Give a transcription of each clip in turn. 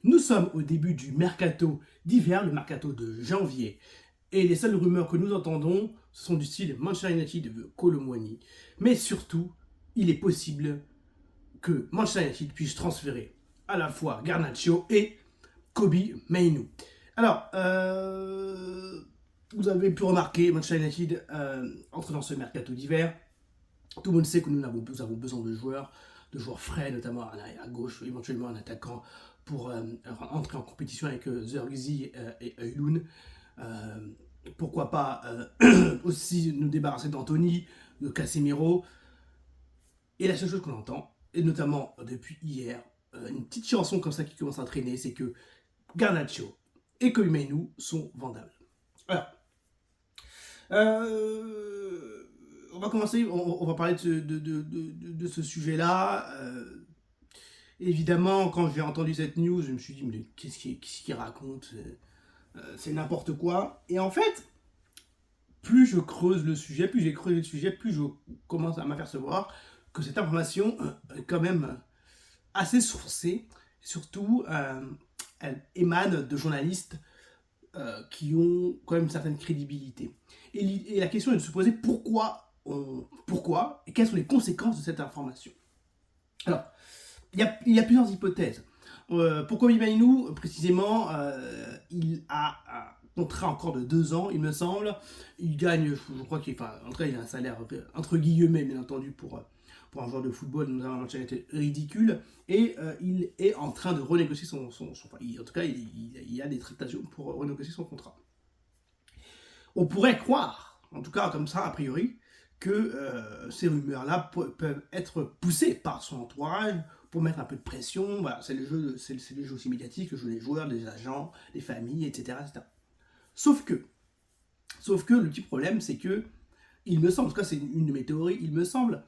Nous sommes au début du mercato d'hiver, le mercato de janvier. Et les seules rumeurs que nous entendons, ce sont du style Manchester United veut Kolo Muani. Mais surtout, il est possible que Manchester United puisse transférer à la fois Garnacho et Kobe Mainoo. Alors, vous avez pu remarquer, Manchester United entre dans ce mercato d'hiver. Tout le monde sait que nous avons besoin de joueurs frais, notamment à gauche, éventuellement un attaquant pour entrer en compétition avec Zergzi et Eulun. Pourquoi pas aussi nous débarrasser d'Anthony, de Casemiro. Et la seule chose qu'on entend, et notamment depuis hier, une petite chanson comme ça qui commence à traîner, c'est que Garnacho et Kobe Mainoo sont vendables. Alors, on va commencer, on va parler de ce sujet-là. Évidemment, quand j'ai entendu cette news, je me suis dit, mais qu'est-ce qu'il raconte? C'est n'importe quoi. Et en fait, plus je creuse le sujet, plus j'ai creusé le sujet, plus je commence à m'apercevoir que cette information est quand même assez sourcée. Surtout, elle émane de journalistes qui ont quand même une certaine crédibilité. Et la question est de se poser pourquoi et quelles sont les conséquences de cette information. Alors, il y a plusieurs hypothèses. Pour Kobe Mainoo, précisément, il a un contrat encore de 2 ans, il me semble. Il gagne, je crois qu'il en tout cas, il a un salaire, entre guillemets, bien entendu, pour un joueur de football, notamment Manchester United, ridicule. Et il est en train de renégocier en tout cas, il y a des tractations pour renégocier son contrat. On pourrait croire, en tout cas comme ça, a priori, que ces rumeurs-là peuvent être poussées par son entourage pour mettre un peu de pression. Voilà, c'est le jeu aussi médiatique, le jeu des joueurs, des agents, des familles, etc. etc. Sauf que le petit problème, c'est que, il me semble, en tout cas c'est une de mes théories, il me semble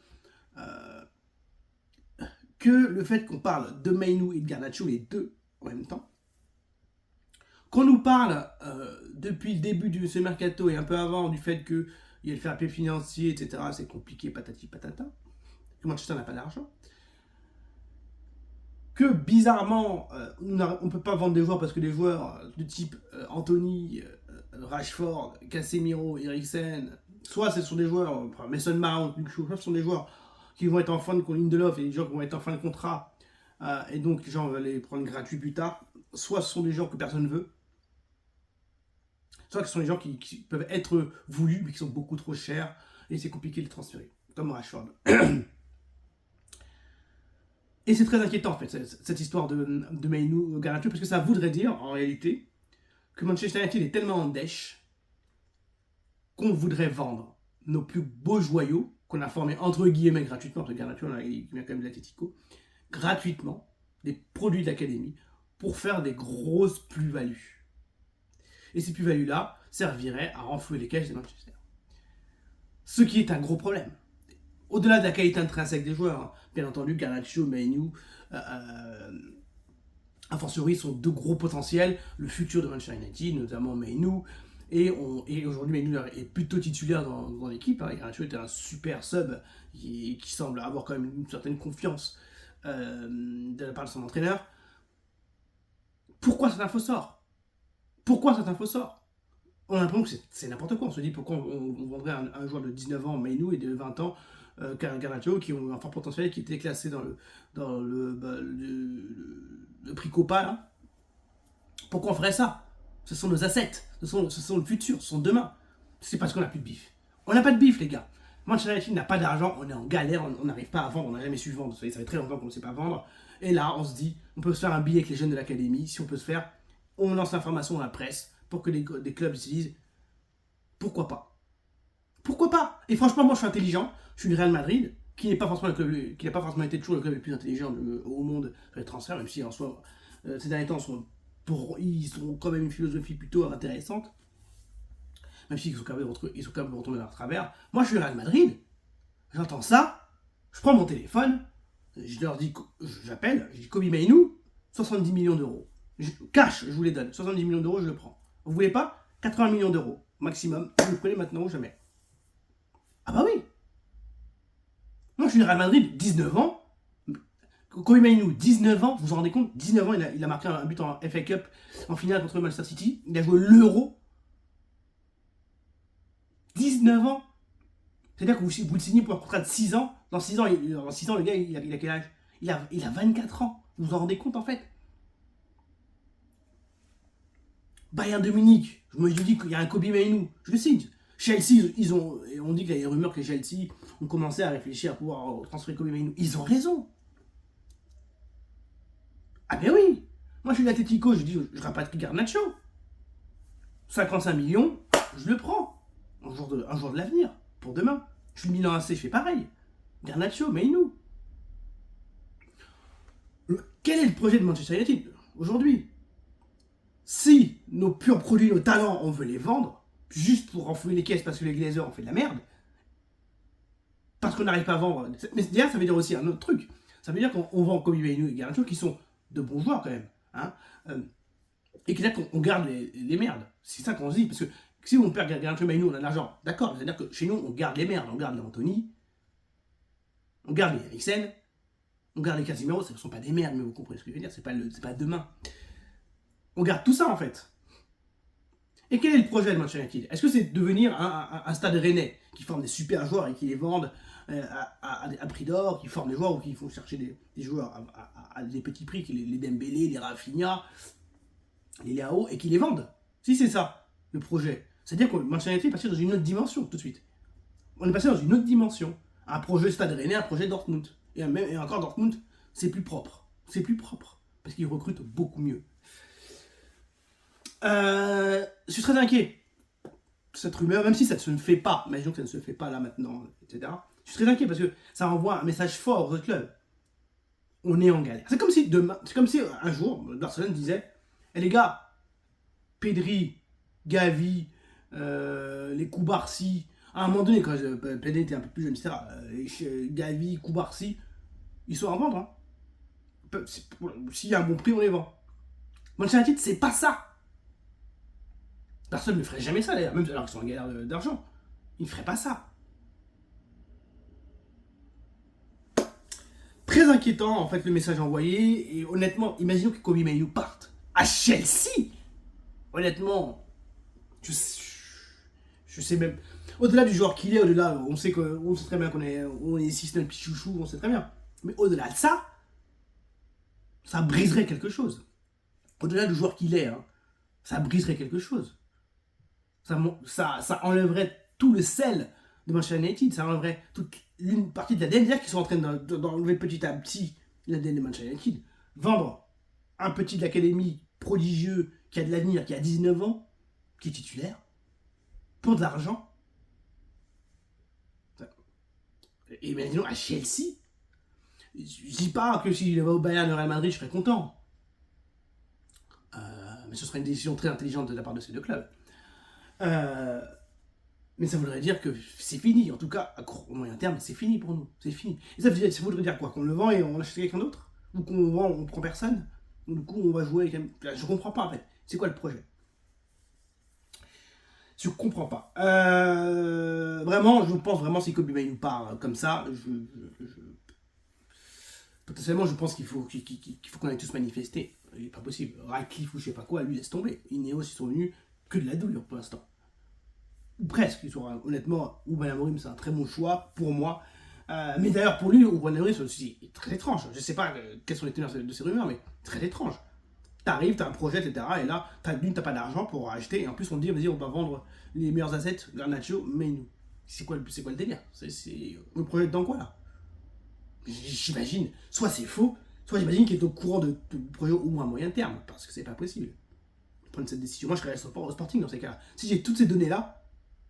que le fait qu'on parle de Mainoo et de Garnacho, les deux en même temps, qu'on nous parle depuis le début de ce mercato et un peu avant du fait qu'il y a le fair play financier, etc., c'est compliqué, patati patata, que Manchester n'a pas d'argent, que bizarrement, on ne peut pas vendre des joueurs parce que les joueurs de type Anthony, Rashford, Casemiro, Eriksen, soit ce sont des joueurs, Mason Mount, Luke Shaw, ce sont des joueurs qui vont être en fin de Lindelof et des gens qui vont être en fin de contrat, et donc les gens vont les prendre gratuits plus tard, soit ce sont des gens que personne ne veut, soit ce sont des gens qui peuvent être voulus mais qui sont beaucoup trop chers et c'est compliqué de les transférer, comme Rashford. Et c'est très inquiétant en fait, cette histoire de Mainoo Garnacho, parce que ça voudrait dire, en réalité, que Manchester United est tellement en dèche qu'on voudrait vendre nos plus beaux joyaux, qu'on a formés entre guillemets gratuitement, parce que Garnacho, il vient quand même de l'Atletico, gratuitement, des produits de l'académie, pour faire des grosses plus-values. Et ces plus-values-là serviraient à renflouer les caisses de Manchester. Ce qui est un gros problème. Au-delà de la qualité intrinsèque des joueurs, hein, bien entendu, Garnacho, Mainoo, a fortiori, sont deux gros potentiels, le futur de Manchester United, notamment Mainoo, et aujourd'hui Mainoo est plutôt titulaire dans l'équipe, hein. Garnacho était un super sub qui semble avoir quand même une certaine confiance de la part de son entraîneur. Pourquoi cette info sort? On a l'impression que c'est n'importe quoi. On se dit pourquoi on vendrait un joueur de 19 ans, Mainoo, et de 20 ans, Garnacho, qui ont un fort potentiel, qui était classé dans le prix Copa, là. Pourquoi on ferait ça? Ce sont nos assets, ce sont le futur, ce sont demain. C'est parce qu'on n'a plus de bif. On n'a pas de bif, les gars. Manchester United n'a pas d'argent, on est en galère, on n'arrive pas à vendre, on n'a jamais su vendre. Ça fait très longtemps qu'on ne sait pas vendre. Et là, on se dit, on peut se faire un billet avec les jeunes de l'académie. Si on peut se faire, on lance l'information dans la presse pour que des clubs se disent pourquoi pas. Pourquoi pas? Et franchement, moi je suis intelligent, je suis du Real Madrid, qui n'a pas forcément été toujours le club le plus intelligent au monde sur les transferts, même si en soi, ces derniers temps, ils ont quand même une philosophie plutôt intéressante, même s'ils sont quand même retombés dans leur travers. Moi je suis du Real Madrid, j'entends ça, je prends mon téléphone, je leur dis, j'appelle, je dis Kobe Mainoo, 70 millions d'euros. Cash, je vous les donne, 70 millions d'euros, je le prends. Vous voulez pas? 80 millions d'euros, maximum, vous le prenez maintenant ou jamais. Ah bah oui. Moi je suis du Real Madrid, 19 ans, Kobe Mainoo, 19 ans, vous vous rendez compte? 19 ans, il a marqué un but en FA Cup en finale contre Manchester City. Il a joué l'Euro. 19 ans. C'est-à-dire que vous le signez pour un contrat de 6 ans. Dans 6 ans, le gars, il a quel âge? Il a 24 ans. Vous vous en rendez compte, en fait? Bayern de Munich, je me dis qu'il y a un Kobe Mainoo. Je le signe. Chelsea, on dit qu'il y a des rumeurs que Chelsea ont commencé à réfléchir à pouvoir transférer Kobe Mainoo. Ils ont raison. Ah ben oui. Moi, je suis l'Atletico, je dis, je rapatrie Garnacho. 55 millions, je le prends. Un jour de l'avenir, pour demain. Je suis Milan AC, je fais pareil. Garnacho, Mainoo. Quel est le projet de Manchester United aujourd'hui? Si nos purs produits, nos talents, on veut les vendre, juste pour renflouer les caisses parce que les Glazers ont fait de la merde, parce qu'on n'arrive pas à vendre. Mais derrière, ça veut dire aussi un autre truc. Ça veut dire qu'on vend Kobe Mainoo et Garnacho qui sont de bons joueurs quand même. Hein, et que là, qu'on garde les merdes. C'est ça qu'on se dit. Parce que si on perd Garnacho et Mainoo, on a de l'argent. D'accord, c'est-à-dire que chez nous, on garde les merdes. On garde les Anthony, on garde les Eriksen, on garde les Casemiro. Ce ne sont pas des merdes, mais vous comprenez ce que je veux dire. C'est pas demain. On garde tout ça en fait. Et quel est le projet de Manchester United? Est-ce que c'est de devenir un stade rennais qui forme des super joueurs et qui les vendent à prix d'or, qui forment des joueurs ou qui font chercher des joueurs à des petits prix, les Dembélé, les Rafinha, les Leao, et qui les vendent? Si c'est ça le projet, c'est-à-dire que Manchester United est passé dans une autre dimension tout de suite. On est passé dans une autre dimension. Un projet stade rennais, un projet Dortmund. Et encore Dortmund, c'est plus propre. C'est plus propre. Parce qu'ils recrutent beaucoup mieux. Je suis très inquiet. Cette rumeur, même si ça ne se fait pas, imaginons que ça ne se fait pas là maintenant, etc. Je suis très inquiet parce que ça envoie un message fort aux autres clubs. On est en galère. C'est comme si un jour, Barcelone disait eh les gars, Pedri, Gavi, les Koubarsi, à un moment donné, quand Pedri était un peu plus jeune, etc., Gavi, Koubarsi, ils sont à vendre. Hein. S'il y a un bon prix, on les vend. Manchester United, c'est pas ça. Personne ne ferait jamais ça d'ailleurs, même alors qu'ils sont en galère d'argent. Ils ne feraient pas ça. Très inquiétant en fait le message envoyé. Et honnêtement, imaginons que Kobe Mainoo parte à Chelsea. Honnêtement, je sais même. Au-delà du joueur qu'il est, au-delà, on sait très bien qu'on est 6-9 petits chouchous, on sait très bien. Mais au-delà de ça, ça briserait quelque chose. Au-delà du joueur qu'il est, hein, ça briserait quelque chose. Ça enlèverait tout le sel de Manchester United, ça enlèverait toute une partie de l'ADN qui sont en train d'enlever petit à petit l'ADN de Manchester United. Vendre un petit de l'académie prodigieux qui a de l'avenir, qui a 19 ans, qui est titulaire, pour de l'argent. Et imaginons à Chelsea. Je dis pas que s'il va au Bayern, au Real Madrid, je serais content. Mais ce serait une décision très intelligente de la part de ces deux clubs. Mais ça voudrait dire que c'est fini, en tout cas à court ou moyen terme, c'est fini pour nous, c'est fini. Et ça voudrait dire quoi? Qu'on le vend et on l'achète quelqu'un d'autre? Ou qu'on vend, on prend personne? Ou du coup on va jouer avec un... Je comprends pas en fait, c'est quoi le projet? Je comprends pas. Vraiment, je pense vraiment si Kobe Mainoo part comme ça, potentiellement je pense qu'il faut qu'on aille tous manifester. Il n'est pas possible. Radcliffe ou je sais pas quoi, lui laisse tomber. Ineos ils sont venus que de la douille pour l'instant. Ou presque, honnêtement, Ruben Amorim c'est un très bon choix pour moi. Mais d'ailleurs pour lui, Ruben Amorim c'est aussi très étrange. Je sais pas quelles sont les teneurs de ces rumeurs, mais très étrange. T'arrives, t'as un projet, etc. Et là, t'as pas d'argent pour acheter. Et en plus on te dit, vas-y, on va vendre les meilleurs assets, Garnacho, Mainoo. C'est quoi le délire? Le projet dans quoi là? J'imagine, soit c'est faux, soit j'imagine qu'il est au courant de projet au moins à moyen terme, parce que c'est pas possible. Prendre cette décision. Moi je reste au Sporting dans ces cas-là. Si j'ai toutes ces données là,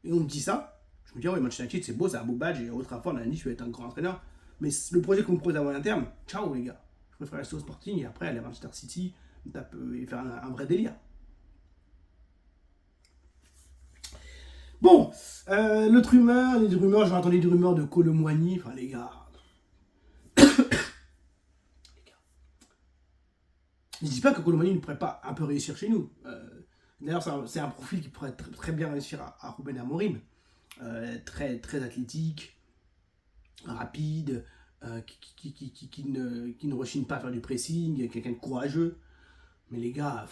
et on me dit ça, je me dis, ouais, Manchester United, c'est beau, c'est un beau badge, et autrefois, on a dit, je vais être un grand entraîneur. Mais le projet qu'on me propose à moyen terme, ciao les gars. Je préfère rester au Sporting et après aller à Manchester City et faire un vrai délire. Bon, l'autre rumeur, j'ai entendu des rumeurs de Colomboigny, enfin les gars. Je dis pas que Colomboigny ne pourrait pas un peu réussir chez nous. D'ailleurs, c'est un profil qui pourrait très bien réussir à Ruben Amorim. Très, très athlétique, rapide, qui ne rechigne pas à faire du pressing, quelqu'un de courageux. Mais les gars,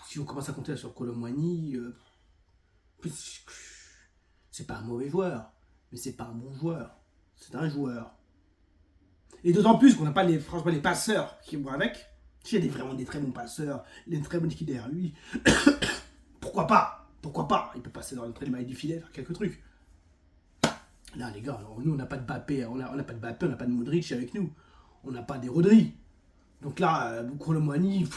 si on commence à compter sur Kolo Muani, c'est pas un mauvais joueur, mais c'est pas un bon joueur. C'est un joueur. Et d'autant plus qu'on n'a pas franchement les passeurs qui vont avec. S'il y a vraiment des très bons passeurs, une très bonne équipe derrière lui, pourquoi pas? Pourquoi pas? Il peut passer dans l'entrée de maille du filet, faire quelques trucs. Là, les gars, alors, nous, on n'a pas de Mbappé, on n'a pas de Mbappé, on n'a pas de Modric avec nous. On n'a pas des Rodri. Donc là, Kolo Muani,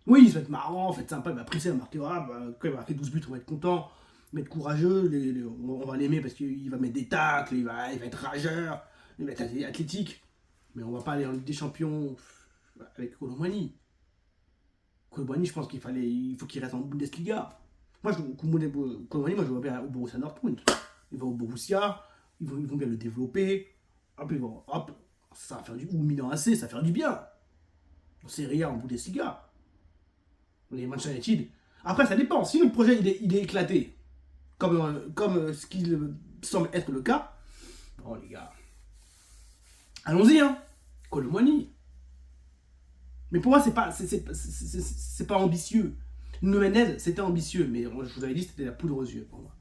oui, ça va être marrant, ça va être sympa, il va presser, il va marquer, quand il va marquer 12 buts, on va être content. Il va être courageux, on va l'aimer parce qu'il va mettre des tacles, il va être rageur, il va être athlétique. Mais on va pas aller en Ligue des Champions avec Kolo Muani. Kolo Muani, je pense il faut qu'il reste en Bundesliga. Moi, Kolo Muani, moi, je vois bien au Borussia Dortmund. Il va au Borussia, ils vont bien le développer. Hop, ça va faire ou Milan AC, ça va faire du bien. En Serie A, en Bundesliga. Les Manchester United. Après, ça dépend. Si le projet il est éclaté, comme ce qui semble être le cas, bon, les gars, allons-y, hein. Kolo Muani. Mais pour moi, c'est pas ambitieux. Nuno Mendes, c'était ambitieux, mais je vous avais dit, c'était la poudre aux yeux pour moi.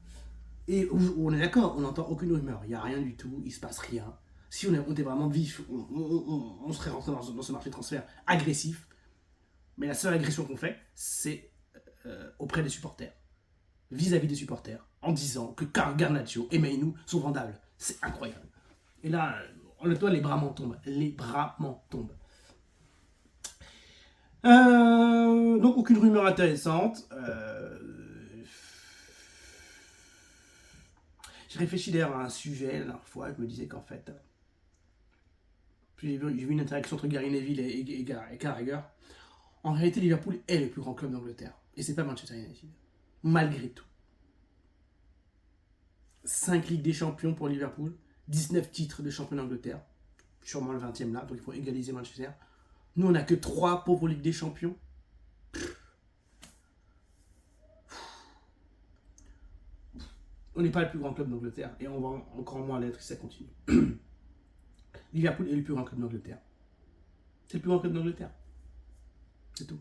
Et on est d'accord, on n'entend aucune rumeur, il n'y a rien du tout, il se passe rien. Si on était vraiment vif, on serait rentré dans ce marché de transfert agressif. Mais la seule agression qu'on fait, c'est auprès des supporters, vis-à-vis des supporters, en disant que Garnacho et Mainou sont vendables. C'est incroyable. Et là, honnêtement, les bras m'en tombent. Les bras m'en tombent. Donc, aucune rumeur intéressante. J'ai réfléchi d'ailleurs à un sujet la dernière fois. Je me disais qu'en fait, j'ai vu une interaction entre Gary Neville et Carragher. En réalité, Liverpool est le plus grand club d'Angleterre. Et c'est pas Manchester United. Malgré tout. 5 Ligues des Champions pour Liverpool. 19 titres de champion d'Angleterre. Sûrement le 20e là, donc il faut égaliser Manchester. Nous, on n'a que 3 pauvres Ligues des Champions. On n'est pas le plus grand club d'Angleterre. Et on va encore moins l'être si ça continue. Liverpool est le plus grand club d'Angleterre. C'est le plus grand club d'Angleterre. C'est tout.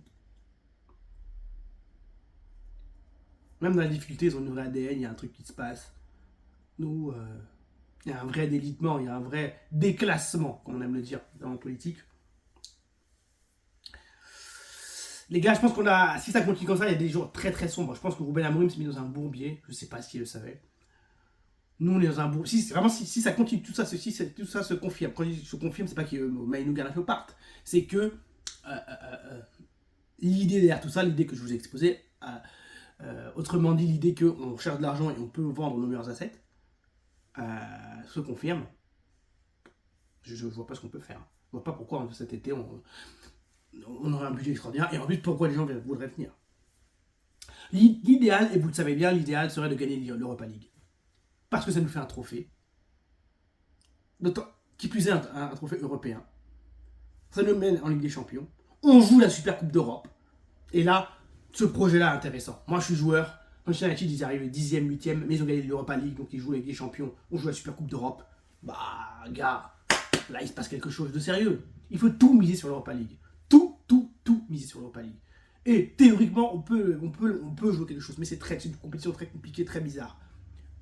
Même dans la difficulté, ils ont une vraie ADN, il y a un truc qui se passe. Nous, il y a un vrai délitement, il y a un vrai déclassement, comme on aime le dire dans la politique. Les gars, je pense si ça continue comme ça, il y a des jours très très sombres. Je pense que Ruben Amorim s'est mis dans un bourbier. Je ne sais pas s'il le savait. Nous, on est dans un bourbier. Si ça continue, tout ça se confirme. Quand je dis se confirme, c'est pas que Mainou Garnacho parte. C'est que l'idée derrière tout ça, l'idée que je vous ai exposée, autrement dit, l'idée qu'on cherche de l'argent et on peut vendre nos meilleurs assets, se confirme. Je ne vois pas ce qu'on peut faire. Je ne vois pas pourquoi cet été on aurait un budget extraordinaire et en plus pourquoi les gens voudraient venir. L'idéal, et vous le savez bien, l'idéal serait de gagner l'Europa League. Parce que ça nous fait un trophée. Qui plus est un trophée européen. Ça nous mène en Ligue des Champions. On joue la Super Coupe d'Europe. Et là, ce projet-là est intéressant. Moi, je suis joueur. Manchester United, ils arrivent 10e, 8e, mais ils ont gagné l'Europa League, donc ils jouent avec des champions. On joue la Super Coupe d'Europe. Bah, gars, là, il se passe quelque chose de sérieux. Il faut tout miser sur l'Europa League. Tout miser sur l'Europa League. Et théoriquement, on peut jouer quelque chose, mais c'est une compétition très compliquée, très bizarre.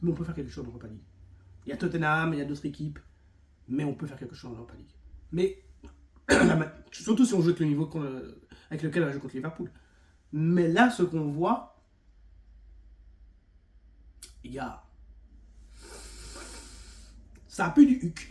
Mais on peut faire quelque chose en Europa League. Il y a Tottenham, il y a d'autres équipes, mais on peut faire quelque chose en Europa League. Mais, surtout si on joue avec le niveau avec lequel on va jouer contre Liverpool. Mais là, ce qu'on voit, il y a... Ça a un peu du huc.